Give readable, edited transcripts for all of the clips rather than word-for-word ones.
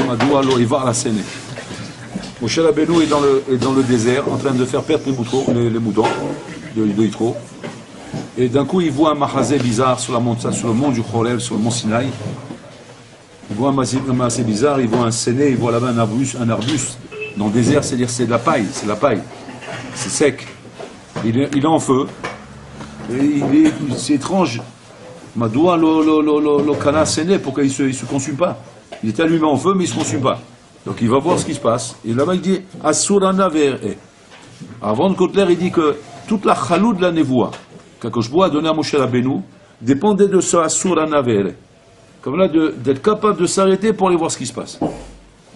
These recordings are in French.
Madoua lo Eva la Séné. Moshe Rabbeinu est dans le désert en train de faire perdre les moutons de Yitro. Et d'un coup, il voit un mahazé bizarre sur le mont du Chorev, sur le mont Sinaï. Il voit un mahazé bizarre, il voit un séné, il voit là-bas un arbuste. Dans le désert, c'est-à-dire c'est de la paille, c'est sec. Il est en feu. C'est étrange. Madoua lo kana séné, pourquoi il se consume pas? Il est allumé en feu, mais il se consume pas. Donc il va voir ce qui se passe. Et là-bas, il dit Asurana ve'e. Avant de Kotler, il dit que toute la chalou de la névoie qu'Akadosh a donné à Moshe Rabbeinu dépendait de ce Asurana ve'e. Comme là, d'être capable de s'arrêter pour aller voir ce qui se passe.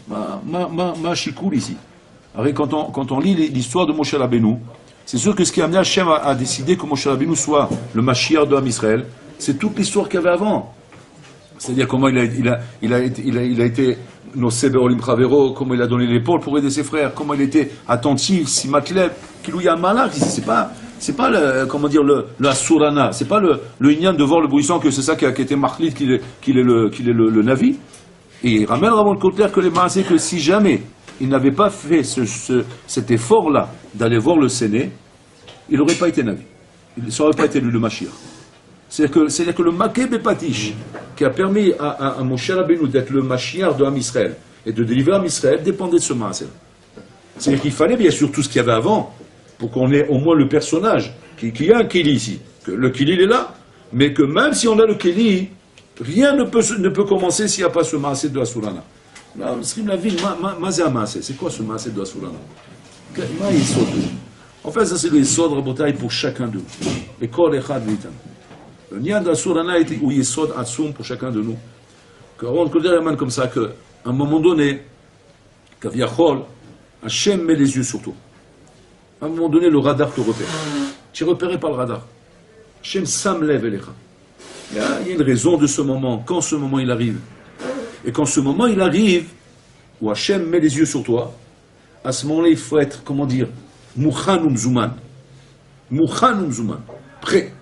Ma chikoul ici. Alors, quand on lit l'histoire de Moshe Rabbeinu, c'est sûr que ce qui a amené Hachem à décider que Moshe Rabbeinu soit le Mashiach de Am Israël, c'est toute l'histoire qu'il y avait avant. C'est-à-dire comment il a été Nosé Be'olim Chavero, comment il a donné l'épaule pour aider ses frères, comment il était attentif, Simatleb, qu'il y a un malak, c'est pas le Asurana, c'est pas le Inyan de voir le bruissant, que c'est ça qui a été Machlit, qu'il est le Navi. Et il ramène Ramon Kotler que les Maasé, que si jamais il n'avait pas fait cet effort-là d'aller voir le Séné, il n'aurait pas été Navi. Il n'aurait pas été le Mashiach. C'est-à-dire que le Maké Bepatish, qui a permis à Moshe Rabbeinu d'être le Mashiach de Am Israël et de délivrer Am Israël, dépendait de ce Maasé. C'est-à-dire qu'il fallait bien sûr tout ce qu'il y avait avant, pour qu'on ait au moins le personnage, qu'il y a un Kéli ici, que le Kéli il est là, mais que même si on a le Kéli, rien ne peut commencer s'il n'y a pas ce Maasé de Asurana. Là, la ville, c'est quoi ce Maasé de Asurana? En fait, ça c'est le Yesod Rabotai pour chacun d'eux. Et Kol Echad Vitan. Le Nyan d'Asurana était où Yesod Atsum pour chacun de nous. On peut dire comme ça qu'à un moment donné, Kaviachol, Hachem met les yeux sur toi. À un moment donné, le radar te repère. Tu es repéré par le radar. Hachem Sam lève Elecha. Il y a une raison de ce moment, quand ce moment il arrive. Et quand ce moment il arrive, où Hachem met les yeux sur toi, à ce moment-là, il faut être, comment dire, Mouchanum Zouman. Mouchanum Zouman. Prêt.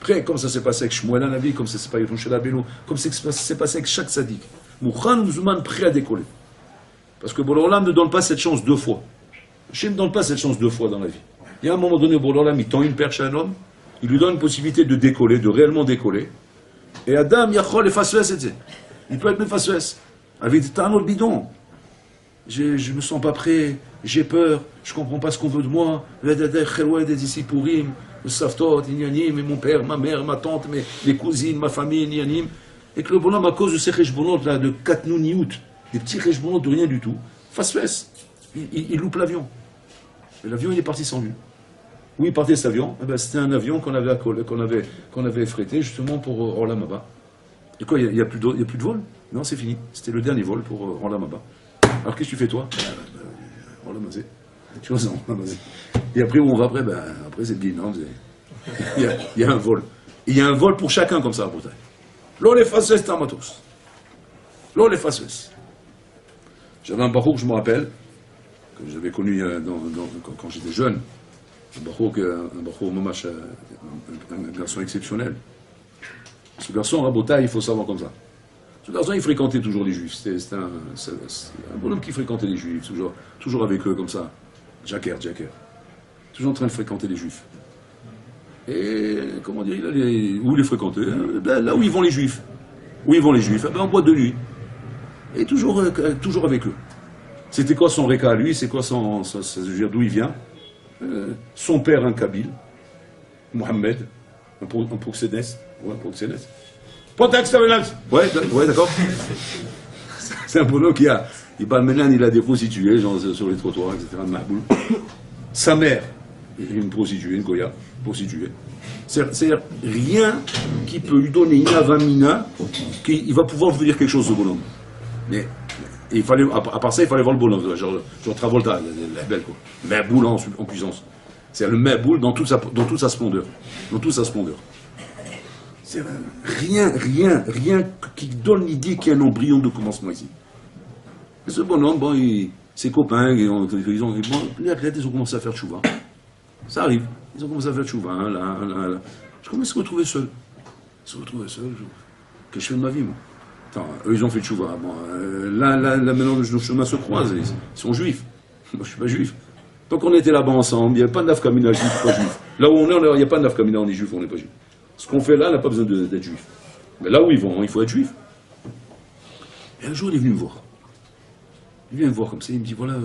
Prêt, comme ça s'est passé avec Shmuel Hanavi, comme ça s'est passé avec Moshe Rabbeinu, comme ça s'est passé avec chaque sadique. Mouchanum Zouman, prêt à décoller. Parce que Borolam ne donne pas cette chance deux fois. Hachem ne donne pas cette chance deux fois dans la vie. Il y a un moment donné, Borolam, il tend une perche à un homme, il lui donne une possibilité de décoller, de réellement décoller. Et Adam, Yachol et Fasves, etc. Il peut être même Fasves. Avec des tanons de bidon. Je ne me sens pas prêt, j'ai peur, je ne comprends pas ce qu'on veut de moi. Des Isipurim, le Saftot, Inyanim, et mon père, ma mère, ma tante, les cousines, ma famille, Inyanim. Et que le bonhomme, à cause de ces rejbonot là, de Katnouniout, des petits rejbonot de rien du tout, Fasves, il loupe l'avion. Et l'avion, il est parti sans lui. Où il partait cet avion? Eh ben, c'était un avion qu'on avait effrété justement pour Olam Haba. Et quoi, il n'y a plus de vol? Non, c'est fini. C'était le dernier vol pour Olam Haba. Alors qu'est-ce que tu fais toi? Olam Hazé. Tu vois ça, Olam Hazé. Et après, où on va après? Ben, après, c'est bien. Non, il y a un vol. Et il y a un vol pour chacun comme ça à Bretagne. L'on les faces tamatos. L'on les faces. J'avais un barouk, je me rappelle, que j'avais connu quand j'étais jeune. Un barouk mamash, un garçon exceptionnel. Ce garçon, à Bretagne, il faut savoir comme ça. Ce garçon, il fréquentait toujours les juifs. C'est un bonhomme qui fréquentait les juifs, toujours avec eux comme ça. Jacker. Toujours en train de fréquenter les juifs. Et, comment dire, où il les fréquentait? Ben, là où ils vont les juifs. Où ils vont les juifs? Ben, en boîte de nuit. Et toujours avec eux. C'était quoi son réca à lui? C'est quoi d'où il vient? Son père, un Kabyle. Mohamed. Un Proxénès. Ouais, un Proxénès. Pontex, ouais, d'accord. C'est un bonhomme il parle maintenant, il a des prostituées, genre sur les trottoirs, etc. Mahboul. Sa mère, une prostituée, une Goya, prostituée. C'est-à-dire, rien qui peut lui donner une avamina, qu'il va pouvoir devenir quelque chose, ce bonhomme. Mais il fallait, à part ça, il fallait voir le bonhomme, genre Travolta, la belle, quoi. Mahboul en puissance. C'est le Mahboul dans toute sa splendeur. Dans toute sa splendeur. C'est rien qui donne l'idée qu'il y a un embryon de commencement ici. Et ce bonhomme, ses copains, ils ont commencé à faire tchouva. Ça arrive. Ils ont commencé à faire tchouva. Je commence à se retrouver seul. Qu'est-ce que je fais de ma vie, moi? Attends, eux, ils ont fait tchouva. Bon, là, maintenant, nos chemins se croisent. Ils sont juifs. Moi, je suis pas juif. Tant qu'on était là-bas ensemble, il n'y avait pas de nafkamina juif, pas juif. Là où on est, il n'y a pas de nafkamina, on est juif, on n'est pas juif. Ce qu'on fait là, on n'a pas besoin d'être juif. Mais là où ils vont, il faut être juif. Et un jour, il est venu me voir. Il vient me voir comme ça, il me dit, voilà,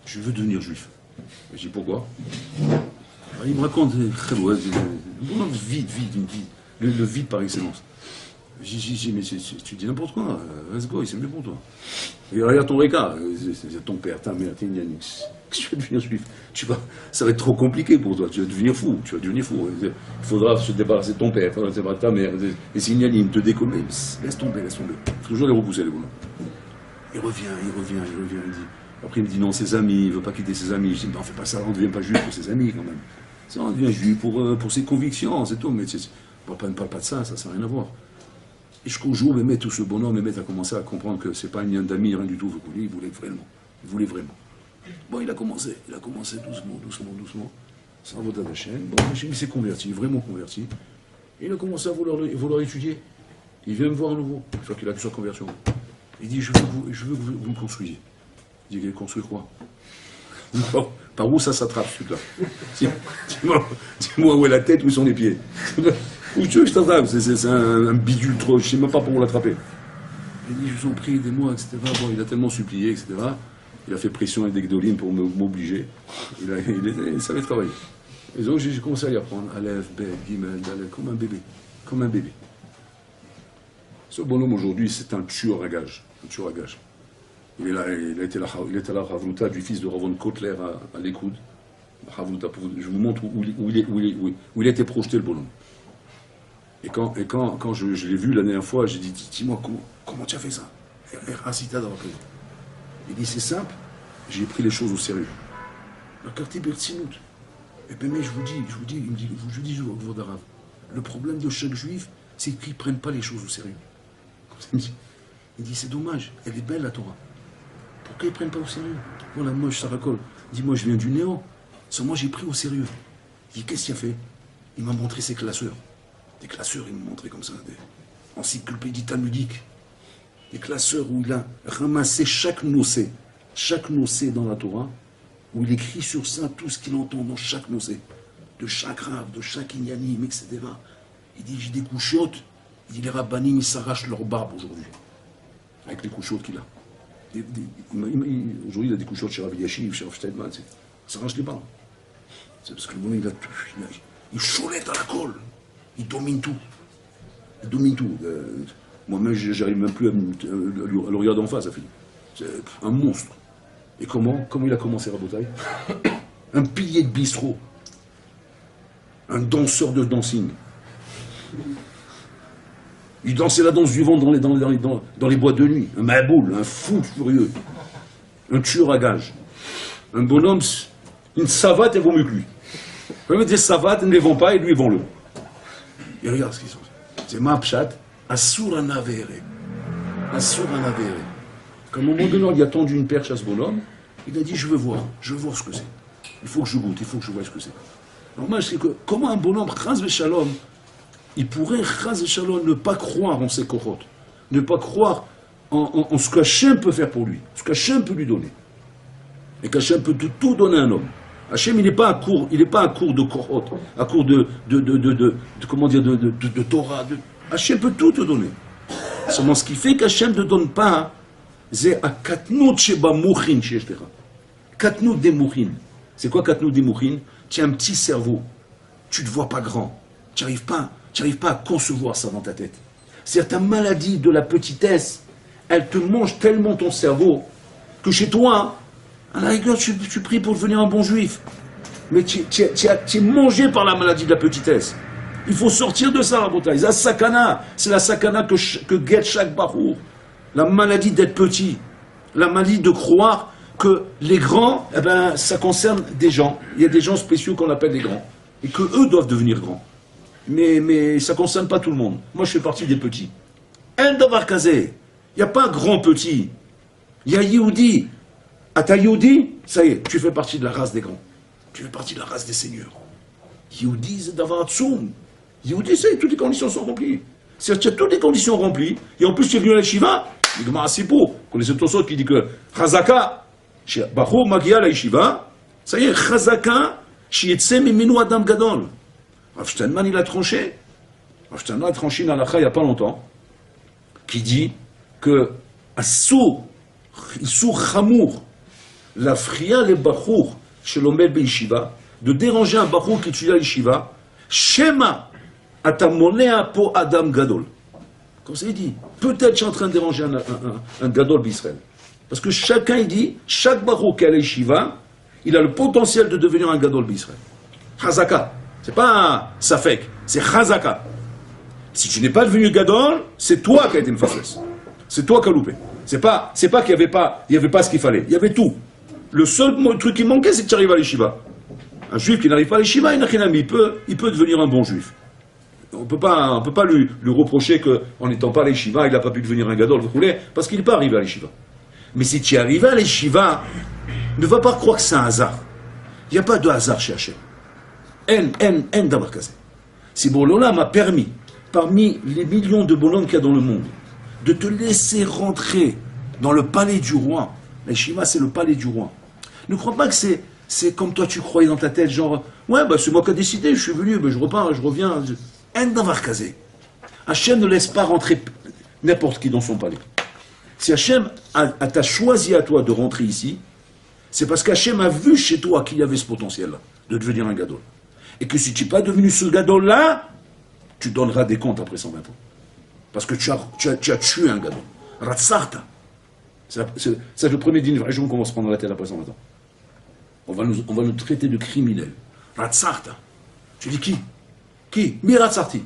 je veux devenir juif. Je dis, pourquoi? Alors, il me raconte, vide, le vide par excellence. J'ai dit, mais tu dis n'importe quoi, let's go, c'est mieux pour toi. Et regarde ton regard, c'est ton père, ta mère, t'es une tu vas devenir juif. Ça va être trop compliqué pour toi, tu vas devenir fou, Il faudra se débarrasser de ton père, il faudra se débarrasser de ta mère, les signalim, te décoller. Laisse tomber. Il faut toujours les repousser, les bonhommes. Il revient, il dit. Après, il me dit non, ses amis, il veut pas quitter ses amis. Je dis, mais on fait pas ça, on ne devient pas juif pour ses amis quand même. On devient juif pour ses convictions, c'est tout. Mais on ne parle pas de ça n'a rien à voir. Et jusqu'au jour où tout ce bonhomme a commencé à comprendre que c'est pas un lien d'amis, rien du tout. Il voulait vraiment. Bon, il a commencé doucement. Sans voter d'Hachem. Bon, il s'est converti, vraiment converti. Et il a commencé à vouloir étudier. Il vient me voir à nouveau, une fois qu'il a fait sa conversion. Il dit, je veux que vous me construisiez. Il dit, construire quoi? Par où ça s'attrape, ce truc-là? Dis-moi où est la tête, où sont les pieds. Où tu veux que je t'attrape? C'est un bidule trop, je ne sais même pas pour l'attraper. Il dit, je vous en prie, aidez-moi, etc. Bon, il a tellement supplié, etc. Il a fait pression avec des gdolines pour m'obliger. Il savait travailler. Et donc j'ai commencé à y apprendre. Aleph, Bet, Gimel, Dalel, comme un bébé. Ce bonhomme aujourd'hui, c'est un tueur à gages. Il était à la Havruta du fils de Ravon Kotler à l'Écoute. Je vous montre où il était projeté, le bonhomme. Et quand je l'ai vu la dernière fois, j'ai dit, dis-moi, comment tu as fait ça? Il dit, c'est simple, j'ai pris les choses au sérieux. La carte Bertsinout. Et bien, mais je vous dis, il me dit, le problème de chaque juif, c'est qu'ils ne prennent pas les choses au sérieux. Il dit, c'est dommage, elle est belle la Torah. Pourquoi ils ne prennent pas au sérieux? Voilà, moi, je racole. Il dit, moi, je viens du néant. Moi, j'ai pris au sérieux. Il dit, qu'est-ce qu'il a fait? Il m'a montré ses classeurs. Des classeurs, il m'a montré comme ça, des encyclopédies talmudiques. Des classeurs où il a ramassé chaque nocé dans la Torah, où il écrit sur ça tout ce qu'il entend dans chaque nocé, de chaque rave, de chaque inyanim, etc. Il dit, j'ai des couchottes. Il dit, les rabbanim, ils s'arrachent leur barbe aujourd'hui, avec les couchottes qu'il a. Aujourd'hui, il a des couchottes chez Rav Yashiv, chez Rav Steinman, il s'arrache les barbes. C'est parce que le moment, il cholette à la colle, il domine tout. Moi-même, j'arrive même plus à le regarder en face, ça fait. C'est un monstre. Et comment il a commencé Rabotai? Un pilier de bistrot. Un danseur de dancing. Il dansait la danse du ventre dans les boîtes de nuit. Un maboul, un fou furieux. Un tueur à gages. Un bonhomme, une savate, elle vaut mieux que lui. Vous mettre des savates, ne les vend pas et lui, vend-le. Et regarde ce qu'ils sont. C'est ma pshat. Asura navere. Comme au moment donné, il a tendu une perche à ce bonhomme, il a dit, je veux voir ce que c'est. Il faut que je goûte, il faut que je vois ce que c'est. Alors moi, je sais que, comment un bonhomme, chaz v'shalom, il pourrait, chaz v'shalom, ne pas croire en ses korotes, ne pas croire en ce qu'Hachem peut faire pour lui, ce qu'Hachem peut lui donner. Et qu'Hachem peut tout donner à un homme. Hachem, il n'est pas un cours de korot, un cours de Torah. Hachem peut tout te donner. Seulement ce qui fait qu'Hachem ne donne pas, c'est à katnout sheba mouchin she'eshtecha. Katnout des mouchin. C'est quoi katnout des mouchin? Tu as un petit cerveau, tu ne te vois pas grand, tu n'arrives pas à concevoir ça dans ta tête. C'est-à-dire ta maladie de la petitesse, elle te mange tellement ton cerveau que chez toi, à la rigueur, tu pries pour devenir un bon juif. Mais tu es mangé par la maladie de la petitesse. Il faut sortir de ça, Rabotai. La sakana, c'est la sakana que guette chaque barour. La maladie d'être petit. La maladie de croire que les grands, eh ben, ça concerne des gens. Il y a des gens spéciaux qu'on appelle les grands. Et que eux doivent devenir grands. Mais ça ne concerne pas tout le monde. Moi, je fais partie des petits. Un davar kazé. Il n'y a pas grand petit. Il y a Yehudi. À ta Yehudi, ça y est, tu fais partie de la race des grands. Tu fais partie de la race des seigneurs. Yehudi, c'est davar tsoum. Yehudi, c'est toutes les conditions sont remplies. C'est-à-dire que tu as toutes les conditions remplies, et en plus tu es venu à la Yeshiva, il dit c'est pour. Vous connaissez Tosot qui dit que Chazaka, Bachou Magia la Yeshiva, ça y est, Chazaka, Shietse Miminu Adam Gadol. Rav Steinman, il a tranché. Rav Steinman a tranché dans l'Akha il n'y a pas longtemps, qui dit que Assur Chamour, la fria les Bachour, chez l'Omed Beishiva, de déranger un Bachour qui étudie à Yeshiva, Shema, Atamonea po Adam Gadol. Comme ça, il dit, peut-être je suis en train de déranger un Gadol d'Israël. Parce que chacun, il dit, chaque Bachour qui est à l'Yeshiva, il a le potentiel de devenir un Gadol d'Israël. Chazaka. C'est pas un Safek, c'est Chazaka. Si tu n'es pas devenu Gadol, c'est toi qui as été une facelesse. C'est toi qui as loupé. C'est pas qu'il n'y avait pas ce qu'il fallait. Il y avait tout. Le seul truc qui manquait, c'est que tu arrives à l'Yeshiva. Un juif qui n'arrive pas à l'Yeshiva, il peut devenir un bon juif. On peut pas lui reprocher qu'en n'étant pas à l'Yeshiva, il n'a pas pu devenir un Gadol, parce qu'il n'est pas arrivé à l'Yeshiva. Mais si tu es arrivé à l'Yeshiva, ne va pas croire que c'est un hasard. Il n'y a pas de hasard chez Hachem. En d'avoir casé. Si Bolola m'a permis, parmi les millions de bonhommes qu'il y a dans le monde, de te laisser rentrer dans le palais du roi. La Yeshiva, c'est le palais du roi. Ne crois pas que c'est comme toi tu croyais dans ta tête, genre, ouais, bah c'est moi qui ai décidé, je suis venu, bah, je repars, je reviens. En d'avoir casé. Hachem ne laisse pas rentrer n'importe qui dans son palais. Si Hachem t'a choisi à toi de rentrer ici, c'est parce qu'Hachem a vu chez toi qu'il y avait ce potentiel-là, de devenir un gadol. Et que si tu n'es pas devenu ce gadol-là, tu donneras des comptes après 120 ans. Parce que tu as tué un gadol. Ratsarta. C'est le premier dîner vrai qu'on va se prendre la tête après 120 ans. On va nous traiter de criminels. Ratsarta. Tu dis qui? Qui? Miratsarti.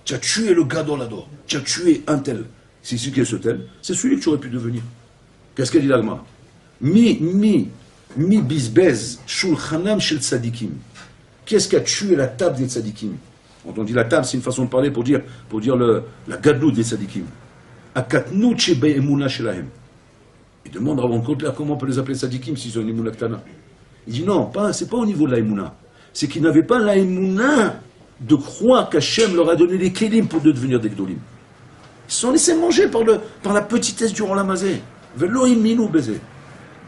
Tu as tué le gadol ador. Tu as tué un tel. C'est celui qui est ce tel. C'est celui que tu aurais pu devenir. Qu'est-ce qu'elle dit l'Agma? Mi bisbez shulchanam shel tzadikim. Qu'est-ce qui a tué la table des tzadikim? Quand on dit la table, c'est une façon de parler pour dire la gadlout des tzadikim. Akatnut shebe emuna shelahem. Il demande à Rabban Kotler comment on peut les appeler tzadikim s'ils ont une emuna ktana. Il dit non, c'est pas au niveau de la emuna. C'est qu'ils n'avaient pas la emuna de croire qu'Hachem leur a donné les kélim pour devenir des gdolim. Ils se sont laissés manger par la petitesse du Rolamazé. Velo iminu baiser.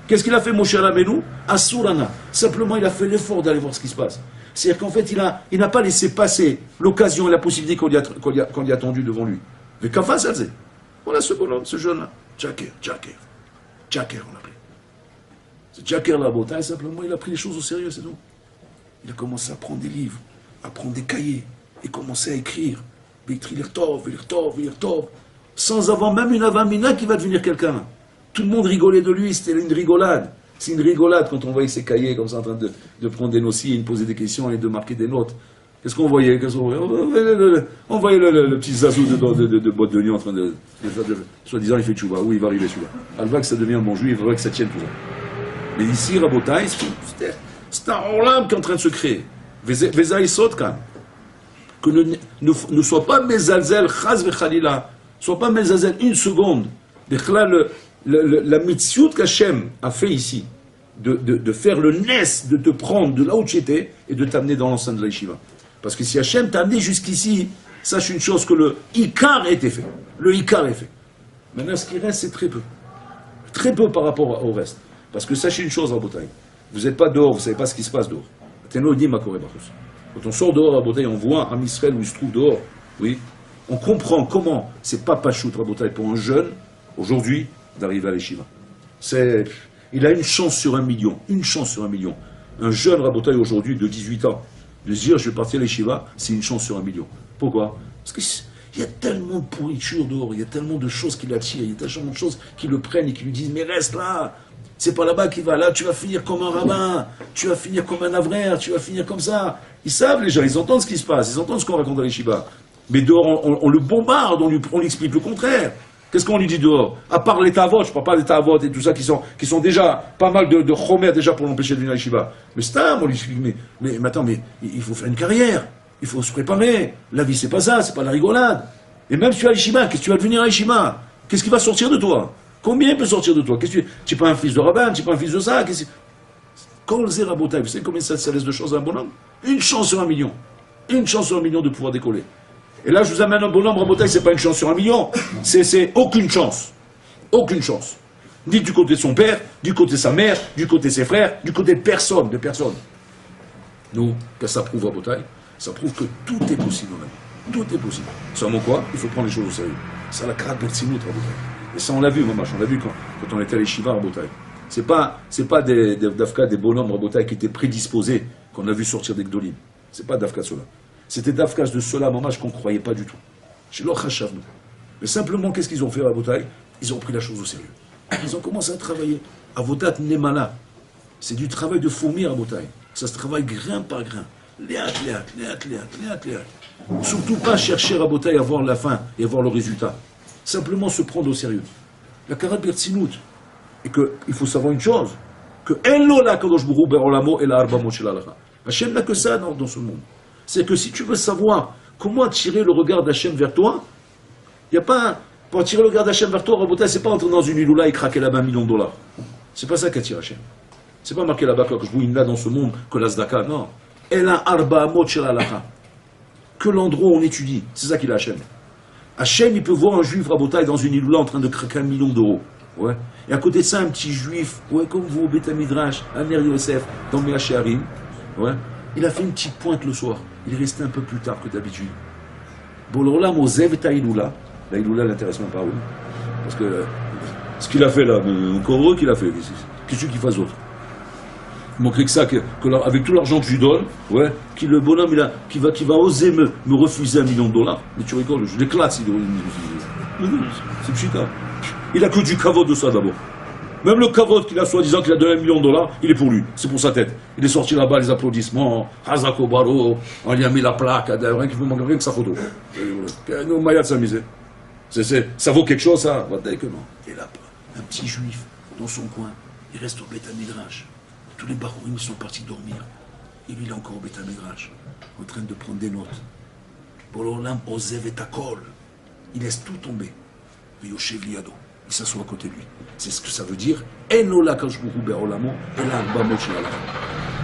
Qu'est-ce qu'il a fait Moshe Rabbeinu? Asurana. Simplement, il a fait l'effort d'aller voir ce qui se passe. C'est-à-dire qu'en fait, il n'a pas laissé passer l'occasion et la possibilité qu'on lui a tendu devant lui. Mais qu'en face, elle sait. Voilà ce bonhomme, ce jeune-là. Jacker, on l'appelait. Ce Jacker la bataille, simplement, il a pris les choses au sérieux, c'est tout. Il a commencé à prendre des livres, à prendre des cahiers, et commencer à écrire. Sans avoir même une avamina qui va devenir quelqu'un. Tout le monde rigolait de lui, c'était une rigolade. C'est une rigolade quand on voyait ses cahiers comme ça en train de prendre des notices, de poser des questions et de marquer des notes. Qu'est-ce qu'on voyait? On voyait le petit zazou de boîte de nuit en train de soi-disant il fait tchouva. Oui, il va arriver celui-là. Alva que ça devient un bon juif, il va que ça tienne tout ça. Mais ici, Rabotai, c'est un Orlam qui est en train de se créer. Vezaï Sotkan. Que ne soit pas Mezalzel, Chaz Vechalila, soit pas Mezalzel une seconde. La mitzvot qu'Hachem a fait ici, de faire le nes, de te prendre de là où tu étais et de t'amener dans l'enceinte de la yeshiva. Parce que si Hachem t'a amené jusqu'ici, sache une chose, que le Ikar a été fait. Le Ikar est fait. Maintenant, ce qui reste, c'est très peu. Très peu par rapport au reste. Parce que sachez une chose, Rabotai, vous n'êtes pas dehors, vous ne savez pas ce qui se passe dehors. Quand on sort dehors, Rabotai, on voit un Israël où il se trouve dehors. Oui, on comprend comment c'est pas pachout, Rabotai, pour un jeune, aujourd'hui, d'arriver à l'Yeshiva. Il a une chance sur 1 million. Une chance sur 1 million. Un jeune Rabotai aujourd'hui de 18 ans, de se dire je vais partir à l'Yeshiva, c'est une chance sur 1 million. Pourquoi? Parce qu'il y a tellement de pourriture dehors, il y a tellement de choses qui l'attirent, il y a tellement de choses qui le prennent et qui lui disent mais reste là, c'est pas là-bas qu'il va, là tu vas finir comme un rabbin, tu vas finir comme un avraire, tu vas finir comme ça. Ils savent les gens, ils entendent ce qui se passe, ils entendent ce qu'on raconte à l'Yeshiva. Mais dehors, on le bombarde, on lui explique le contraire. Qu'est-ce qu'on lui dit dehors? À part les tavot, je ne parle pas des tavot et tout ça qui sont déjà pas mal de chomer déjà pour l'empêcher de venir à l'Yeshiva. Mais c'est un, on lui explique, mais attends, mais il faut faire une carrière, il faut se préparer. La vie c'est pas ça, c'est pas la rigolade. Et même si tu es à l'Yeshiva, qu'est-ce que tu vas devenir à l'Yeshiva? Qu'est-ce qui va sortir de toi? Combien peut sortir de toi? Tu n'es pas un fils de rabbin, tu n'es pas un fils de ça. Kol Zerabotai, vous savez combien ça laisse de chance à un bonhomme? Une chance sur 1 million. Une chance sur 1 million de pouvoir décoller. Et là, je vous amène un bonhomme, Rabotai, c'est pas une chance sur 1 million. C'est aucune chance. Aucune chance. Ni du côté de son père, du côté de sa mère, du côté de ses frères, du côté de personne, Nous, qu'est-ce que ça prouve, Rabotai? Ça prouve que tout est possible dans la vie. Tout est possible. Seulement quoi? Il faut prendre les choses au sérieux. C'est la Karat Bertsinut, Rabotai. Et ça, on l'a vu, Mamash, on l'a vu quand on était à l'Eshiva, Rabotai. C'est pas d'Afka, des bonhommes, Rabotai, qui étaient prédisposés, qu'on a vu sortir des Gdolim. C'est pas d'Afka cela. C'était d'Afka de cela, Mamash, qu'on ne croyait pas du tout. Chez leur Khashavnu. Mais simplement, qu'est-ce qu'ils ont fait, Rabotai? Ils ont pris la chose au sérieux. Ils ont commencé à travailler. Avodat Nemala. C'est du travail de fourmi, Rabotai. Ça se travaille grain par grain. Léat. Surtout pas chercher, Rabotai, à voir la fin et à voir le résultat. Simplement se prendre au sérieux. La Karat Bertsinut. Et qu'il faut savoir une chose, que Hachem n'a que ça dans ce monde. C'est que si tu veux savoir comment attirer le regard d'Hachem vers toi, il n'y a pas... Pour attirer le regard d'Hachem vers toi, Rabotai, c'est pas entrer dans une iloula et craquer là-bas $1 million. C'est pas ça qu'attire Hachem. C'est pas marqué là-bas que je vous là dans ce monde que la Zdaka, non. Elle a arba amot shel halacha. Que l'endroit où on étudie, c'est ça qu'il a Hachem. Hachem, il peut voir un juif, Rabotai, dans une iloula en train de craquer $1 million. Ouais. Et à côté de ça, un petit juif, ouais, comme vous, au Beth Midrash, à Ner Yosef, dans Mehacharim, ouais, il a fait une petite pointe le soir. Il est resté un peu plus tard que d'habitude. Bon, alors là, Mozev et Iloula, la Iloula l'intéresse même pas, oui. Parce que ce qu'il a fait là, encore heureux qu'il a fait, qu'est-ce qu'il fasse d'autre? Il manquerait que ça, avec tout l'argent que je lui donne, ouais, le bonhomme qui va oser me refuser $1 million. Mais tu rigoles, je l'éclate s'il c'est pchita. Il a que du kavod de ça d'abord. Même le kavod qu'il a soi-disant qu'il a donné $1 million, il est pour lui, c'est pour sa tête. Il est sorti là-bas, les applaudissements, Hazako Baro, on lui a mis la plaque, rien qu'il ne manque rien que sa photo. Nous, Maya de s'amuser. Ça vaut quelque chose, ça? Que non. Et là, un petit juif, dans son coin, il reste au Beth Midrash. Tous les barourim sont partis dormir. Et lui, il est encore au Beth Midrash, en train de prendre des notes. Pour l'Olam, Ozev et Takol. Il laisse tout tomber. Yoshev Liado. Il s'assoit à côté de lui. C'est ce que ça veut dire. Enola Kajbourou Berolamo, Ela Arbamot Shalala.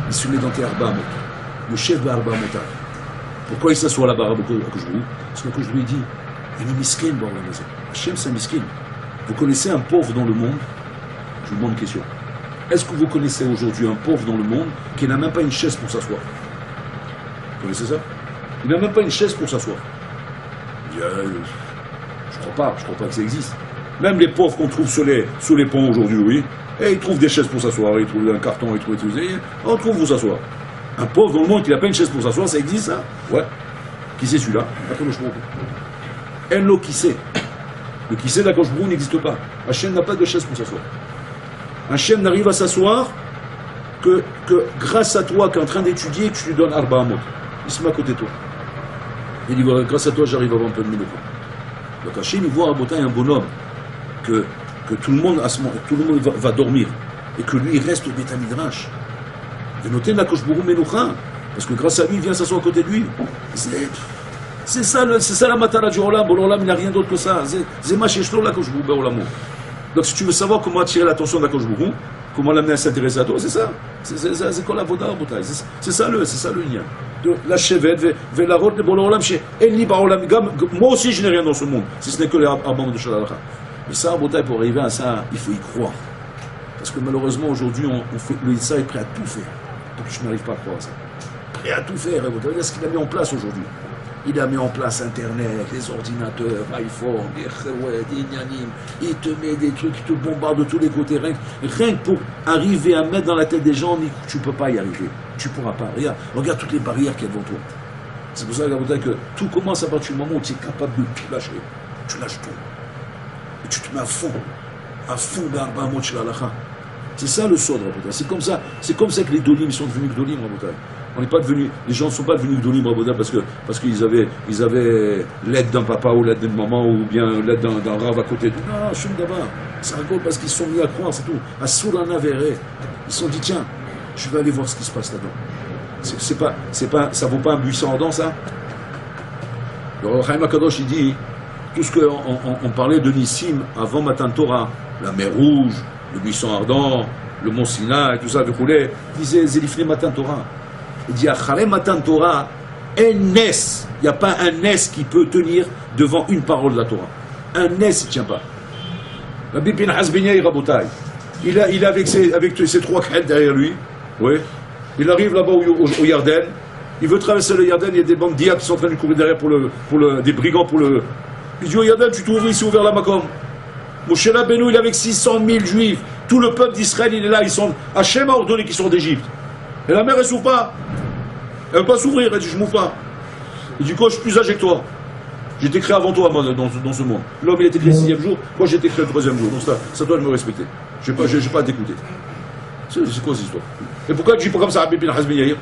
Il se met dans tes Arbamot. Le chef de Arbamota. Pourquoi il s'assoit là-bas à Kajbourou? Parce que Kajbourou dit il est miskin dans la maison. Hachem, c'est un miskin. Vous connaissez un pauvre dans le monde? Je vous demande une question. Est-ce que vous connaissez aujourd'hui un pauvre dans le monde qui n'a même pas une chaise pour s'asseoir? Vous connaissez ça? Il n'a même pas une chaise pour s'asseoir. Je crois pas que ça existe. Même les pauvres qu'on trouve sous les ponts aujourd'hui, oui, et ils trouvent des chaises pour s'asseoir, ils trouvent un carton, ils trouvent tout. On trouve où s'asseoir. Un pauvre dans le monde qui n'a pas une chaise pour s'asseoir, ça existe ça? Ouais. Qui c'est celui-là? Enlo qui sait. Le qui sait d'Akadosh n'existe pas. Hachem n'a pas de chaise pour s'asseoir. Hachem n'arrive à s'asseoir que grâce à toi qui est en train d'étudier, tu lui donnes Arba Amot. Il se met à côté de toi. Il dit voilà, grâce à toi, j'arrive à avoir un peu de minutes. Donc Hachem, il voit Rabotai un bonhomme que tout le monde, va dormir et que lui, il reste au Beth Midrash. Et notez l'Akadosh Menucha, parce que grâce à lui, il vient s'asseoir à côté de lui. C'est ça la matara du Olam. L'Olam, il n'a rien d'autre que ça. C'est Macheshlo l'Akadosh Olamo. Donc si tu veux savoir comment attirer l'attention d'Akadosh, comment l'amener à s'intéresser à toi, c'est ça. C'est quoi la voda, Rabotai? C'est ça le lien. La chevet, la route de Olam, chez Eli Baolam. Moi aussi, je n'ai rien dans ce monde, si ce n'est que les Abam de Shalalacha. Mais ça, Rabotai, pour arriver à ça, il faut y croire. Parce que malheureusement, aujourd'hui, le Issa est prêt à tout faire. Donc je n'arrive pas à croire à ça. Prêt à tout faire, Rabotai. Regarde ce qu'il a mis en place aujourd'hui. Il a mis en place Internet, les ordinateurs, iPhone, il te met des trucs, il te bombarde de tous les côtés. Rien que pour arriver à mettre dans la tête des gens, tu ne peux pas y arriver. Tu ne pourras pas. Regarde toutes les barrières qu'il y a devant toi. C'est pour ça que tout commence à partir du moment où tu es capable de tout lâcher. Tu lâches tout. Et tu te mets à fond d'Arba Amot Shel Halacha. C'est ça le sod, Rabotai. C'est comme ça que les Dolim sont devenus Dolim, Rabotai. Les gens ne sont pas devenus Gdolim Rabotai parce qu'ils avaient l'aide d'un papa ou l'aide d'une maman ou bien l'aide d'un rave à côté. Non, Shum Dabar. Ça raconte parce qu'ils sont mis à croire, c'est tout. À Surana Vere. Ils se sont dit, tiens, je vais aller voir ce qui se passe là-dedans. Ça vaut pas un buisson ardent, ça? Le Chaim HaKadosh, il dit, tout ce qu'on parlait de Nissim avant Matan Torah, la mer Rouge, le buisson ardent, le mont Sinaï, tout ça, il disait Zélifne Matan Torah. Il dit, Achare Matan Torah, Nes. Il n'y a pas un Nes qui peut tenir devant une parole de la Torah. Un Nes, il ne tient pas. Rabbi Pinchas ben Yair Rabotai, il est avec ses 3 khèles derrière lui. Oui. Il arrive là-bas au Yarden. Il veut traverser le Yarden. Il y a des bandes d'Iyad qui sont en train de courir derrière des brigands pour le. Il dit au Yarden, tu t'ouvres ici, ouvert la Makom. Moshe Rabbeinu, il est avec 600 000 juifs. Tout le peuple d'Israël, il est là. Hachem a ordonné qu'ils sont d'Égypte. Et la mer, elle s'ouvre pas. Elle ne veut pas s'ouvrir. Elle dit, je m'ouvre pas. Il dit, quoi, je suis plus âgé que toi. J'ai été créé avant toi, moi, dans ce monde. L'homme, il a été créé le 6e jour. Moi, j'ai été créé le 3e jour. Donc, ça doit me respecter. Je n'ai pas à t'écouter. C'est quoi cette histoire? Et pourquoi tu dis pas comme ça, Rabbi Pinchas ben Yair?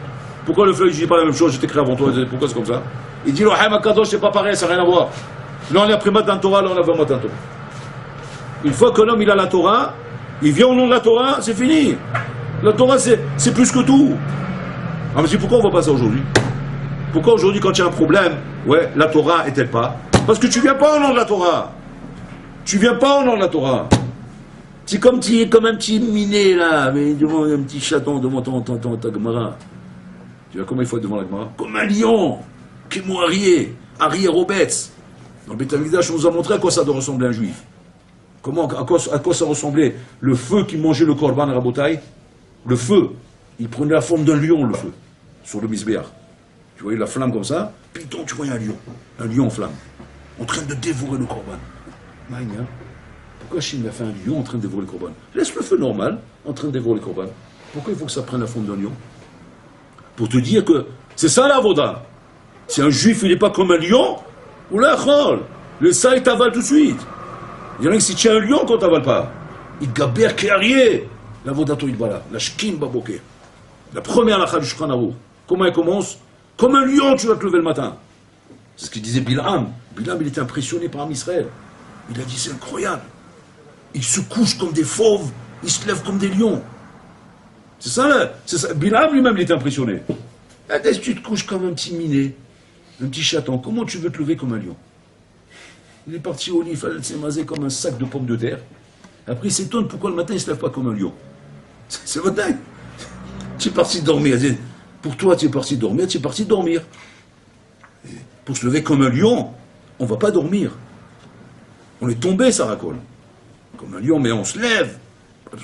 Pourquoi le fleuve, je dis pas la même chose, j'étais créé avant toi? Pourquoi c'est comme ça? Il dit, l'Ohaim HaKadosh, c'est pas pareil, ça n'a rien à voir. Là, on est après Matan Torah, là, on a vraiment Matan Torah. Une fois que l'homme, il a la Torah, il vient au nom de la Torah, c'est fini. La Torah, c'est plus que tout. Ah, mais pourquoi on voit pas ça aujourd'hui? Pourquoi aujourd'hui, quand il y a un problème, ouais, la Torah est-elle pas? Parce que tu viens pas au nom de la Torah. Tu viens pas au nom de la Torah. C'est comme un petit miné, là, mais devant un petit chaton, devant ta Gemara. Tu vois comment il faut être devant la Gemara? Comme un lion, qui est Arié Robetz. Dans le Beth Amikdash, on nous a montré à quoi ça doit ressembler un juif. À quoi ça ressemblait le feu qui mangeait le korban Rabotai? Le feu, il prenait la forme d'un lion, le feu, sur le misbéach. Tu voyais la flamme comme ça, puis tu voyais un lion en flamme, en train de dévorer le korban. Maïna, pourquoi Chine a fait un lion en train de dévorer le korban? Laisse le feu normal, en train de dévorer le korban. Pourquoi il faut que ça prenne la forme d'un lion? Pour te dire que c'est ça la voda. Si un juif il n'est pas comme un lion, ou là, le ça il t'avale tout de suite. Il y en a qui si tu es un lion qu'on t'avale pas. Il gaber kéarié. La vodato idbala, la shkin baboké. La première lacha du Shulchan Aruch. Comment elle commence? Comme un lion, tu vas te lever le matin. C'est ce qu'il disait Bilam. Bilam, il était impressionné par Israël. Il a dit, c'est incroyable. Ils se couchent comme des fauves, ils se lèvent comme des lions. C'est ça. Bilam lui-même, il était impressionné. Est-ce que tu te couches comme un petit minet, un petit chaton? Comment tu veux te lever comme un lion? Il est parti au lit, il fallait s'émaser comme un sac de pommes de terre. Après, il s'étonne pourquoi le matin, il ne se lève pas comme un lion. C'est votre dingue. Tu es parti dormir. Pour toi, tu es parti dormir, tu es parti dormir. Et pour se lever comme un lion, on ne va pas dormir. On est tombé, ça racole. Comme un lion, mais on se lève.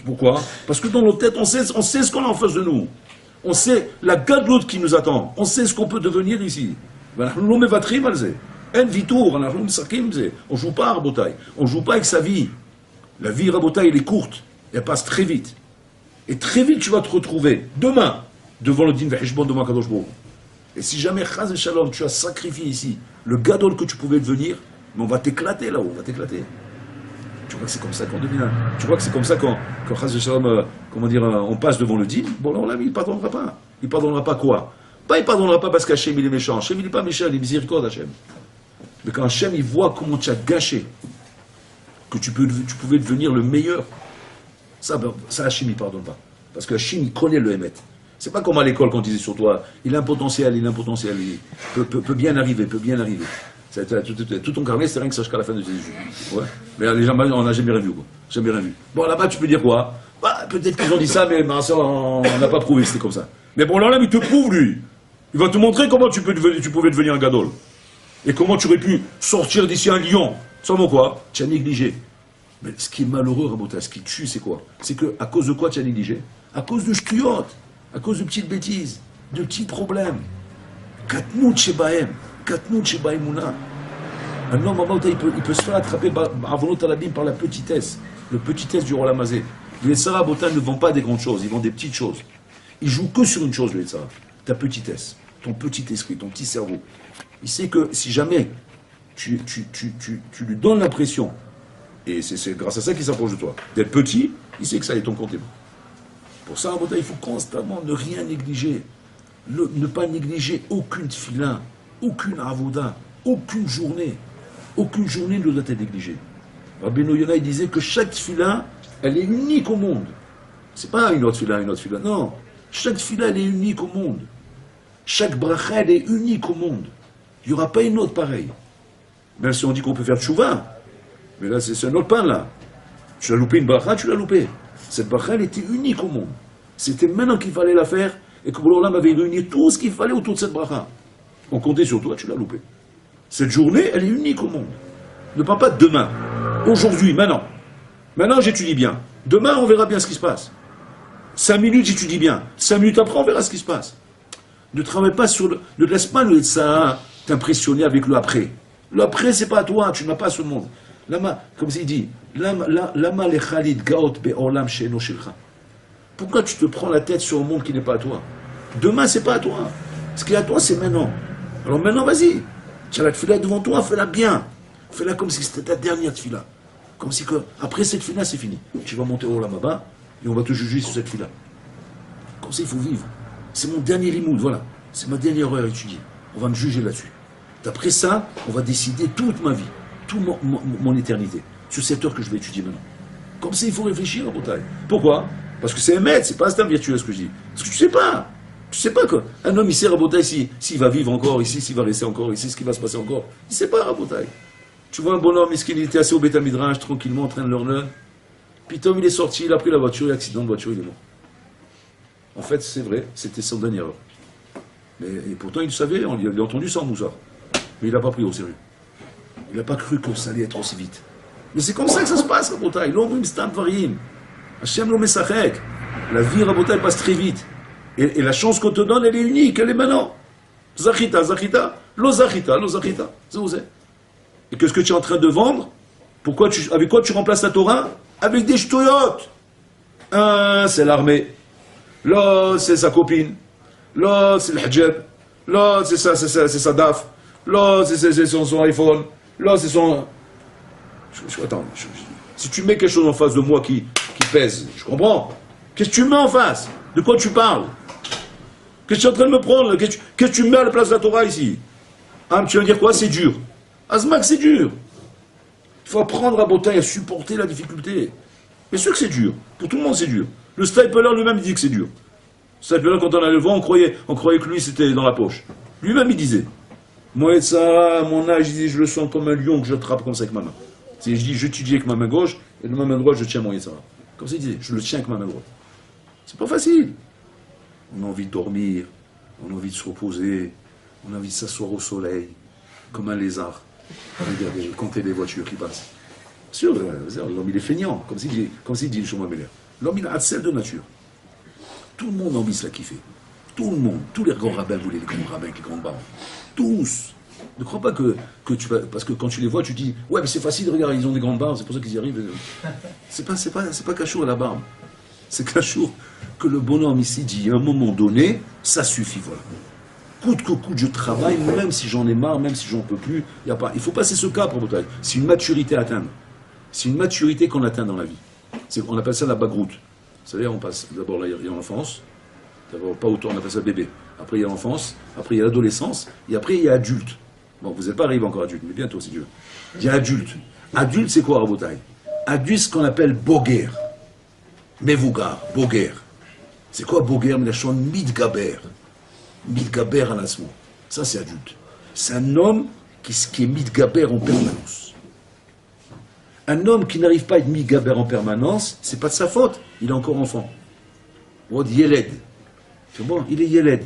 Pourquoi? Parce que dans nos têtes, on sait ce qu'on a en face de nous. On sait la gadloute qui nous attend. On sait ce qu'on peut devenir ici. On ne joue pas à Rabotai. On ne joue pas avec sa vie. La vie, Rabotai, elle est courte. Elle passe très vite. Et très vite, tu vas te retrouver, demain, devant le din v'heshbon devant Kadosh Baruch. Et si jamais, chaz et shalom, tu as sacrifié ici le gadol que tu pouvais devenir, mais on va t'éclater là-haut, on va t'éclater. Tu crois que c'est comme ça qu'on devient? Tu crois que c'est comme ça quand chaz et shalom, on passe devant le din? Bon, là, on l'a mis, il ne pardonnera pas. Il ne pardonnera pas quoi? Pas il ne pardonnera pas parce qu'Hachem, il est méchant. Hachem, il n'est pas méchant, il est miséricorde, Hachem. Mais quand Hachem, il voit comment tu as gâché, que tu pouvais devenir le meilleur, ça Hachem, il ne pardonne pas. Parce que Hachem, il connaît le Hémet. C'est pas comme à l'école quand on disait sur toi, il a un potentiel, il peut bien arriver, Tout ton carnet, c'est rien que ça jusqu'à la fin de tes études. Ouais. Mais les gens, on n'a jamais rien vu, quoi. Jamais rien vu. Bon, là-bas, tu peux dire quoi? Bah, peut-être qu'ils ont dit ça, mais on n'a pas prouvé que c'était comme ça. Mais bon, là, il te prouve, lui. Il va te montrer comment tu pouvais devenir un gadol. Et comment tu aurais pu sortir d'ici un lion. Seulement quoi? Tu as négligé. Mais ce qui est malheureux, Rabota, ce qui tue, c'est quoi? C'est qu'à cause de quoi tu as négligé? À cause de shtuot, à cause de petites bêtises, de petits problèmes. Katnout shebahem, katnout shebahemouna. Un homme, il peut se faire attraper par la petitesse, le petitesse du roi Lamazé. Les Sarabota ne vendent pas des grandes choses, ils vendent des petites choses. Ils jouent que sur une chose, les Sarabota, ta petitesse, ton petit esprit, ton petit cerveau. Il sait que si jamais tu lui donnes l'impression, et c'est grâce à ça qu'il s'approche de toi, d'être petit, il sait que ça est ton compte. Pour ça, il faut constamment ne rien négliger. Ne pas négliger aucune tfila, aucune avoda, aucune journée. Aucune journée ne doit être négligée. Rabbeinu Yonah disait que chaque tfila, elle est unique au monde. C'est pas une autre tfila, non. Chaque tfila, elle est unique au monde. Chaque bracha, elle est unique au monde. Il n'y aura pas une autre pareille. Même si on dit qu'on peut faire tchouva, mais là, c'est un autre pain, là. Tu l'as loupé une bracha, tu l'as loupé. Cette bracha, elle était unique au monde. C'était maintenant qu'il fallait la faire, et que Boulorlam avait réuni tout ce qu'il fallait autour de cette bracha. On comptait sur toi, tu l'as loupé. Cette journée, elle est unique au monde. Ne parle pas de demain. Aujourd'hui, maintenant. Maintenant, j'étudie bien. Demain, on verra bien ce qui se passe. 5 minutes, j'étudie bien. 5 minutes après, on verra ce qui se passe. Ne travaille pas sur le... Ne laisse pas le ça t'impressionner avec le après. Le après, c'est pas à toi, tu n'as pas ce monde. Lama, comme il dit, Lama le Khalid Gaot be'olam she'eno shelcha. Pourquoi tu te prends la tête sur un monde qui n'est pas à toi? Demain, c'est pas à toi. Ce qui est à toi, c'est maintenant. Alors maintenant, vas-y. Tu as la tefila devant toi, fais-la bien. Fais-la comme si c'était ta dernière tefila. Comme si que, après cette tefila, c'est fini. Tu vas monter au Olam Haba et on va te juger sur cette tefila. Comme ça, il faut vivre. C'est mon dernier limoud, voilà. C'est ma dernière heure à étudier. On va me juger là-dessus. D'après ça, on va décider toute ma vie, toute mon éternité, sur cette heure que je vais étudier maintenant. Comme ça, il faut réfléchir à Botaï. Pourquoi? Parce que c'est un maître, c'est pas un instinct virtuel ce que je dis. Parce que tu sais pas. Tu sais pas quoi. Un homme, il sait Rabotaï s'il va vivre encore ici, s'il va rester encore ici, ce qui va se passer encore. Il sait pas Rabotaï. Tu vois un bonhomme, il était assis au Beth Midrash, tranquillement, en train de leur puis Tom, il est sorti, il a pris la voiture, il a accident de voiture, il est mort. En fait, c'est vrai, c'était son dernière heure. Et pourtant, il savait, on l'a entendu sans Moussa. Mais il n'a pas pris au sérieux. Il n'a pas cru que ça allait être aussi vite. Mais c'est comme ça que ça se passe, Rabotaï. L'omrim stam varim. Hashem lo mesachek. La vie, Rabotaï, passe très vite. Et la chance qu'on te donne, elle est unique, elle est maintenant. Zachita, zachita, lo zachita, lo zachita. C'est où c'est. Et qu'est-ce que tu es en train de vendre? Avec quoi tu remplaces la Torah? Avec des ch'toyotes. Un, c'est l'armée. L'autre, c'est sa copine. L'autre, c'est le hijab. L'autre, c'est sa daf. L'autre, c'est son iPhone. L'autre, c'est son... Attends, si tu mets quelque chose en face de moi qui pèse, je comprends. Qu'est-ce que tu mets en face? De quoi tu parles? Qu'est-ce que tu es en train de me prendre? Qu'est-ce que tu mets à la place de la Torah ici? Ah, tu vas dire quoi? C'est dur. Azmak, c'est dur. Il faut apprendre à Botaï à supporter la difficulté. Bien sûr que c'est dur. Pour tout le monde, c'est dur. Le Stapler lui-même, il dit que c'est dur. Le Stapler, quand on allait le voir, on croyait que lui, c'était dans la poche. Lui-même, il disait. Moi, et ça, à mon âge, il disait, je le sens comme un lion que je trappe comme ça avec ma main. Je dis, j'étudie avec ma main gauche, et de ma main droite, je tiens mon Yetzara. Comme ça, il disait, je le tiens avec ma main droite. C'est pas facile. On a envie de dormir, on a envie de se reposer, on a envie de s'asseoir au soleil, comme un lézard. Regardez, compter les voitures qui passent. Sûr, l'homme il est feignant, comme s'il dit le Shlomo Meller. L'homme il a celle de nature. Tout le monde a envie de se la kiffer. Tout le monde, tous les grands rabbins voulaient les grands rabbins avec les grandes barbes. Tous. Ne crois pas que tu vas. Parce que quand tu les vois, tu dis ouais, mais c'est facile, regarde, ils ont des grandes barbes, c'est pour ça qu'ils y arrivent. C'est pas Kachour à la barbe. C'est Kachour que le bonhomme ici dit à un moment donné, ça suffit, voilà. Coûte que coûte, je travaille, même si j'en ai marre, même si j'en peux plus. Il faut passer ce cap, pour Botaï. C'est une maturité à atteindre. C'est une maturité qu'on atteint dans la vie. On appelle ça la bagroute. C'est-à-dire, on passe d'abord il y a l'enfance, d'abord pas autant, on appelle ça bébé. Après, il y a l'enfance, après, il y a l'adolescence, et après, il y a adulte. Bon, vous n'êtes pas arrivé encore adulte, mais bientôt, si Dieu. Il y a adulte. Adulte, c'est quoi, Rabotaï? Adulte, c'est ce qu'on appelle boguer. Mevougar, boguer. C'est quoi boguer? Mais la chanson midgaber. Midgaber à l'asmo. Ça, c'est adulte. C'est un homme qui est midgaber en permanence. Un homme qui n'arrive pas à être midgaber en permanence, c'est pas de sa faute. Il est encore enfant. On dit yeled. C'est bon, il est yeled.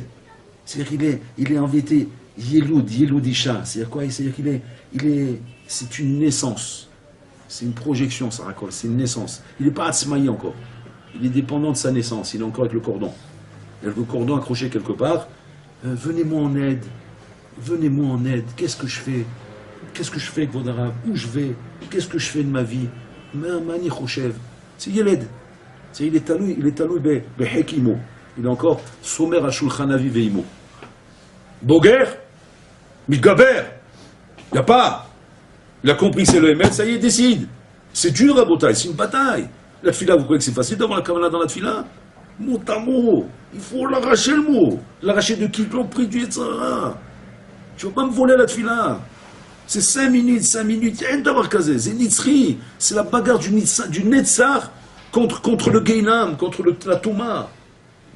C'est-à-dire qu'il est envêté. Yeloudisha. C'est-à-dire quoi? C'est-à-dire c'est une naissance. C'est une projection, ça raconte. C'est une naissance. Il n'est pas atzmaï encore. Il est dépendant de sa naissance. Il est encore avec le cordon. Il y a le cordon accroché quelque part. Venez-moi en aide. Venez-moi en aide. Qu'est-ce que je fais? Qu'est-ce que je fais avec vos arabes? Où je vais? Qu'est-ce que je fais de ma vie? Mani Khoshev. C'est Yeled. Il est talou Behekimo. Il est encore Somer Ashulchanavi Veimo. Boguer, Midgaber. Il n'y a pas. Il a compris c'est le Emet, ça y est, décide. C'est dur à Botaï, c'est une bataille. La tfila, vous croyez que c'est facile d'avoir la kamala dans la tfila? Mot à mot. Il faut l'arracher le mot. L'arracher de qui l'ont pris du Yetzara. Tu ne vas pas me voler la tfila. C'est 5 minutes, il y a une d'avoir casé. C'est Nitzri. C'est la bagarre du Netzar contre le Geinam, contre la Touma.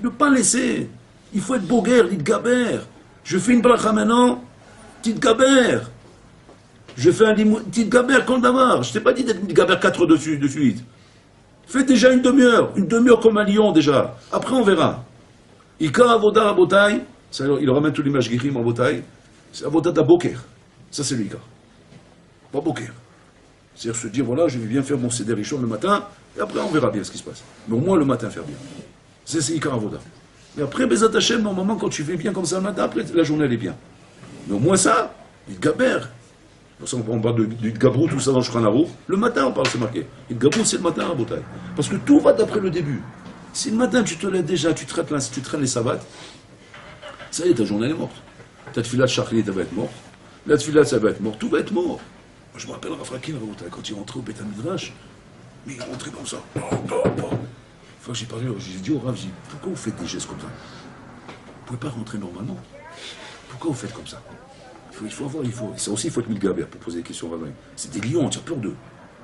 Ne pas laisser. Il faut être boguer, Lidgaber. Je fais une bracha maintenant, Tidgaber. Je fais un Tidgaber quand d'avoir. Je t'ai pas dit d'être Tidgaber 4 de suite. Fais déjà une demi-heure comme un lion déjà. Après on verra. Ika Avoda Botaï, il ramène tout l'image Girim en Botaï. C'est avodat d'Aboker. Ça, c'est le Icar. Pas Boker. C'est-à-dire se dire, voilà, je vais bien faire mon Seder Rishon le matin, et après, on verra bien ce qui se passe. Mais au moins, le matin, faire bien. C'est Icar avodat. Et après, Bezat Hashem, normalement, quand tu fais bien comme ça le matin, après, la journée, elle est bien. Mais au moins ça, il gaber. Pour ça, on parle du gabrou, tout ça dans Shulchan Aruch. Le matin, on parle, c'est marqué. Et le gabrou, c'est le matin à Botaï. Parce que tout va d'après le début. Si le matin, tu te lèves déjà, tu traînes les sabbats, ça y est, ta journée, elle est morte. Ta tefila de Shachrit, elle va être morte. La tefila, ça va être mort. Tout va être mort. Moi, je me rappelle Rafrakin, quand il rentrait au Beth Midrash, mais il rentrait comme ça. Enfin, j'ai parlé, j'ai dit au Rav, pourquoi vous faites des gestes comme ça? Vous ne pouvez pas rentrer normalement. Pourquoi vous faites comme ça? Ça aussi, il faut être Milgaber pour poser des questions. C'est des lions, tu as peur d'eux.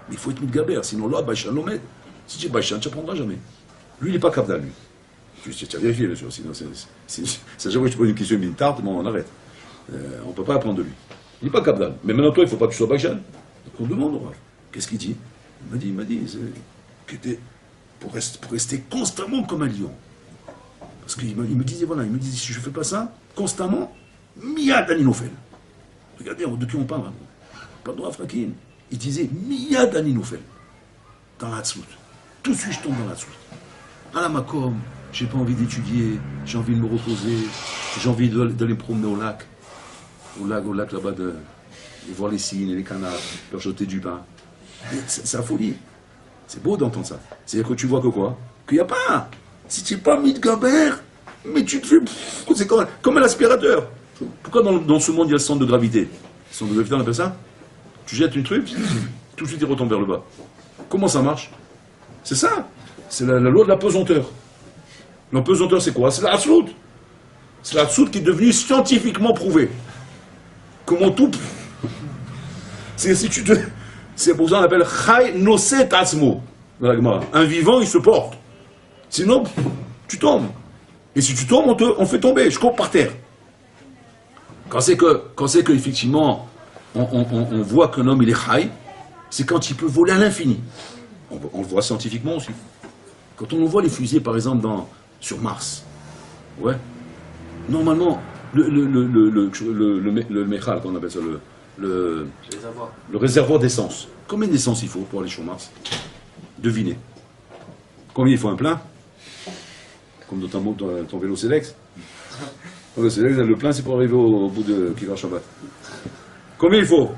Mais il faut être Milgaber, sinon là, Baïchan l'omède. Si tu es Baïchan, tu n'apprendras jamais. Lui, il n'est pas Kavdal, lui. Tu as vérifié, bien sûr. Sinon, c'est jamais que tu poses une question une tarte, bon, on arrête. On ne peut pas apprendre de lui. Il n'est pas Kavdal. Mais maintenant, toi, il ne faut pas que tu sois Baïchan. Donc on demande au Rav. Qu'est-ce qu'il dit? Il m'a dit pour rester constamment comme un lion. Parce qu'il me disait, voilà, si je ne fais pas ça, constamment, Miyad Aninofel. Regardez de qui on parle. Pardon à Frakin. Il disait Miyad Aninofel. Dans la Tzlout. Tout de suite, je tombe dans la Tzlout. À la Makom, j'ai pas envie d'étudier, j'ai envie de me reposer, j'ai envie d'aller me promener au lac. Au lac là-bas, de voir les cygnes et les canards, leur jeter du pain. C'est la folie. C'est beau d'entendre ça. C'est-à-dire que tu vois que quoi? Qu'il n'y a pas. Si tu n'es pas mis de Gaber, mais tu te fais. C'est comme un aspirateur. Pourquoi dans ce monde il y a le centre de gravité? Le centre de gravité, on appelle ça? Tu jettes une truc, tout de suite il retombe vers le bas. Comment ça marche? C'est ça. C'est la loi de la pesanteur. La pesanteur, c'est quoi? C'est la Hatzlout. C'est la Hatzlout qui est devenue scientifiquement prouvée. Comment tout. C'est pour ça qu'on appelle Chai Noset Atzmo. Un vivant, il se porte. Sinon, tu tombes. Et si tu tombes, on fait tomber. Je cours par terre. Quand c'est que effectivement, on voit qu'un homme, il est Chai, c'est quand il peut voler à l'infini. On le voit scientifiquement aussi. Quand on voit les fusées, par exemple, sur Mars, ouais, normalement, le Mechal, qu'on appelle ça, le réservoir d'essence. Combien d'essence il faut pour aller sur Mars? Devinez. Combien il faut un plein? Comme dans ton vélo Selex. Le Selex, le plein, c'est pour arriver au bout de Kivar Shabbat. Combien il faut?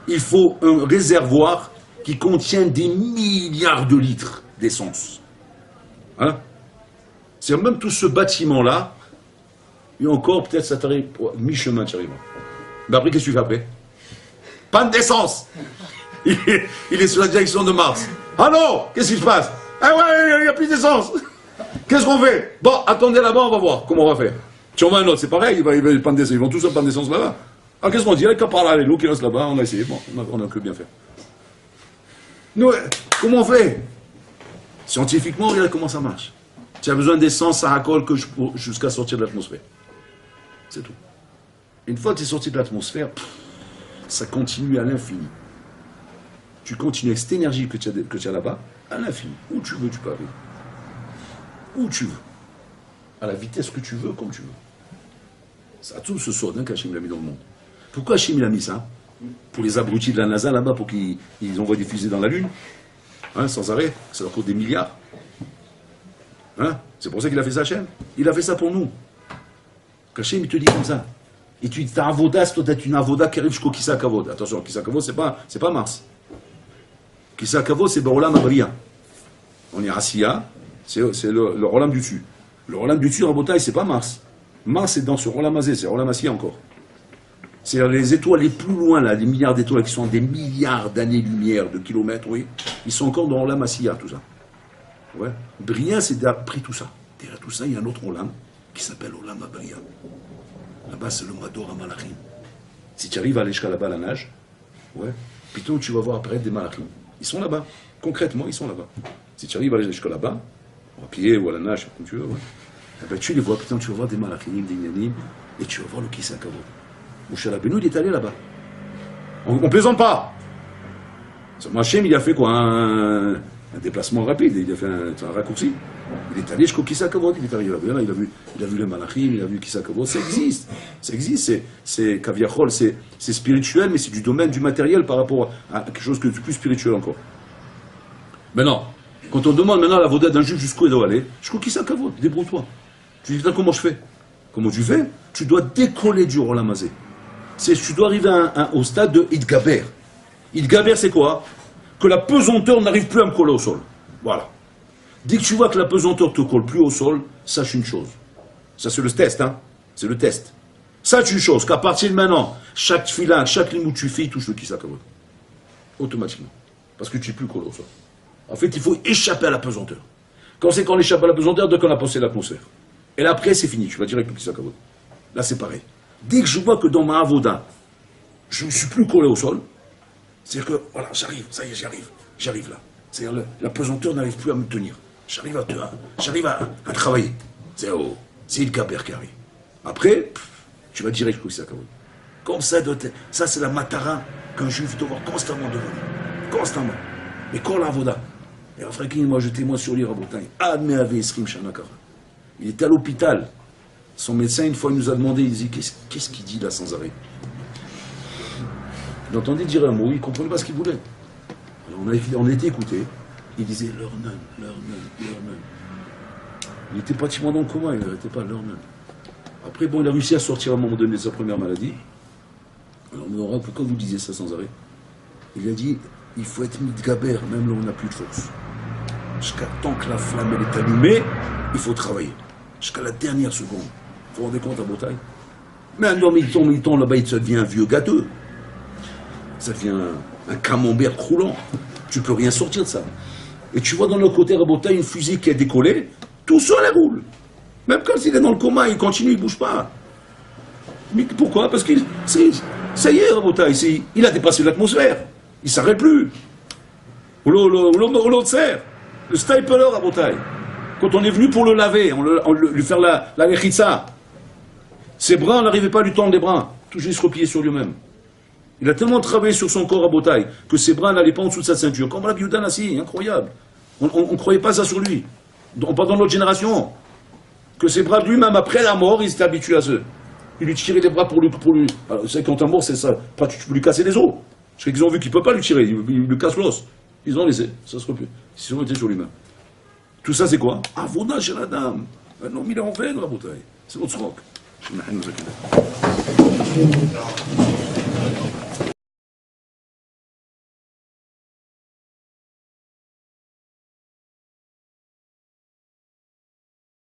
Il faut un réservoir qui contient des milliards de litres d'essence. Hein? C'est même tout ce bâtiment-là, et encore, peut-être, ça t'arrive mi-chemin, tu arrives. Mais après, qu'est-ce que tu fais après? Panne d'essence! Il est sur la direction de Mars. Ah non! Qu'est-ce qui se passe? Ah ouais, il n'y a plus d'essence! Qu'est-ce qu'on fait? Bon, attendez là-bas, on va voir comment on va faire. Tu en vas un autre, c'est pareil, ils vont tous en panne d'essence là-bas. Alors qu'est-ce qu'on dit? Qu'à part là, l'eau qui reste là-bas, on a essayé, bon, on a que bien fait. Nous, comment on fait? Scientifiquement, regarde comment ça marche. Tu as besoin d'essence à racole jusqu'à sortir de l'atmosphère. C'est tout. Une fois que tu es sorti de l'atmosphère, ça continue à l'infini. Tu continues avec cette énergie que tu as là-bas, à l'infini. Où tu veux, tu peux arriver. Où tu veux. À la vitesse que tu veux, comme tu veux. Ça a tout ce sort qu'Hachem l'a mis dans le monde. Pourquoi Hachem l'a mis ça? Pour les abrutis de la NASA là-bas, pour qu'ils envoient des fusées dans la Lune, hein, sans arrêt, ça leur coûte des milliards. Hein? C'est pour ça qu'il a fait ça, Hachem. Il a fait ça pour nous. Hachem, il te dit comme ça. Et tu dis, ta avoda, c'est toi une avoda qui arrive jusqu'au Kissa Kavod. Attention, Kissa Kavod, c'est pas Mars. Kissa Kavod, c'est Baolam Abria. On est Asiya, c'est le Rolam du dessus. Le Rolam du dessus, Rabotai, c'est pas Mars. Mars, c'est dans ce Rolam Azé, c'est Rolam Asiya encore. C'est les étoiles les plus loin, là, les milliards d'étoiles qui sont à des milliards d'années-lumière, de kilomètres, oui. Ils sont encore dans Rolam Asiya, tout ça. Ouais. Bria, c'est pris tout ça. Derrière tout ça, il y a un autre Rolam qui s'appelle Rolam Abria. Là-bas, c'est le Mador Malachim. Si tu arrives à aller jusqu'à là-bas, la nage, ouais, plutôt tu vas voir apparaître des Malachim. Ils sont là-bas. Concrètement, ils sont là-bas. Si tu arrives à aller jusqu'à là-bas, à pied ou à la nage, comme tu veux, ouais, eh ben, tu les vois, putain, tu vas voir des Malachim, des Yanim, et tu vas voir le Kissa Kavod. Moshe Rabbeinu, il est allé là-bas. On plaisante pas. Hachem, il a fait quoi? un déplacement rapide, il a fait un raccourci. Il est allé jusqu'au Kissa Kavod, il est arrivé là, il a vu les Malachim, il a vu Kissa Kavod, ça existe, c'est Kaviachol, c'est spirituel, mais c'est du domaine du matériel par rapport à quelque chose de plus spirituel encore. Maintenant, quand on demande maintenant la vodette d'un juif jusqu'où il doit aller, jusqu'au Kissa Kavod, débrouille-toi. Tu dis, comment je fais? Comment tu fais? Tu dois décoller du Rolamazé. Tu dois arriver au stade de Idgaber. Idgaber, c'est quoi? Que la pesanteur n'arrive plus à me coller au sol. Voilà. Dès que tu vois que la pesanteur te colle plus au sol, sache une chose. Ça, c'est le test, hein. C'est le test. Sache une chose, qu'à partir de maintenant, chaque filan, chaque limou que tu fais, il touche le Kissa Kavod. Automatiquement. Parce que tu n'es plus collé au sol. En fait, il faut échapper à la pesanteur. Quand on échappe à la pesanteur, dès qu'on a passé l'atmosphère. Et là, après, c'est fini. Tu vas direct le Kissa Kavod. Là, c'est pareil. Dès que je vois que dans ma avoda, je ne suis plus collé au sol, c'est-à-dire que, voilà, j'arrive, ça y est, j'arrive là. C'est-à-dire la pesanteur n'arrive plus à me tenir. J'arrive à travailler. C'est le Gaber qui arrive. Après, tu vas direct au Kissa Kavod. Comme ça, ça c'est la matara qu'un juif doit voir constamment devant lui. Constamment. Mais quand la avoda, et après qu'il m'a jeté moi sur l'île Rabotai, Adme Ave Esrim Shanakara. Il était à l'hôpital. Son médecin, une fois, il nous a demandé, il dit, qu'est-ce qu'il dit là sans arrêt? Il entendait dire un mot, il ne comprenait pas ce qu'il voulait. Alors on a été écouté. Il disait leur non. Il était pratiquement dans le coma, il n'arrêtait pas leur non. Après, bon, il a réussi à sortir à un moment donné de sa première maladie. Alors, on aura, pourquoi vous disiez ça sans arrêt? Il a dit, il faut être mitgaber, même là où on n'a plus de force. Jusqu'à tant que la flamme elle est allumée, il faut travailler. Jusqu'à la dernière seconde. Vous vous rendez compte à Bretagne? Mais un homme, il tombe là-bas, ça devient un vieux gâteux. Ça devient un camembert croulant. Tu peux rien sortir de ça. Et tu vois dans le côté Rabotai une fusée qui a décollé, tout seul elle roule. Même quand il est dans le coma, il continue, il ne bouge pas. Mais pourquoi? Parce que ça y est, Rabotai, il a dépassé l'atmosphère. Il ne s'arrête plus. Ou l'autre serre. Le stapler Rabotai. Quand on est venu pour le laver, lui faire la lechitza, ses bras, on n'arrivait pas à lui tendre les bras. Toujours il se repliait sur lui-même. Il a tellement travaillé sur son corps à Botaï que ses bras n'allaient pas en dessous de sa ceinture. Comme la Bioudan assis, incroyable. On ne croyait pas ça sur lui. Pas dans notre génération. Que ses bras, lui-même, après la mort, il s'était habitué à ça. Il lui tirait les bras pour lui. Alors, c'est quand t'es mort, c'est ça. Pas, tu peux lui casser les os. Parce qu'ils ont vu qu'il ne peut pas lui tirer. Il lui casse l'os. Ils ont laissé. Ça se replie. Ils ont été sur lui-même. Tout ça, c'est quoi? Avona chez la dame. Un homme, il est en veine, la Botaï. C'est notre rock.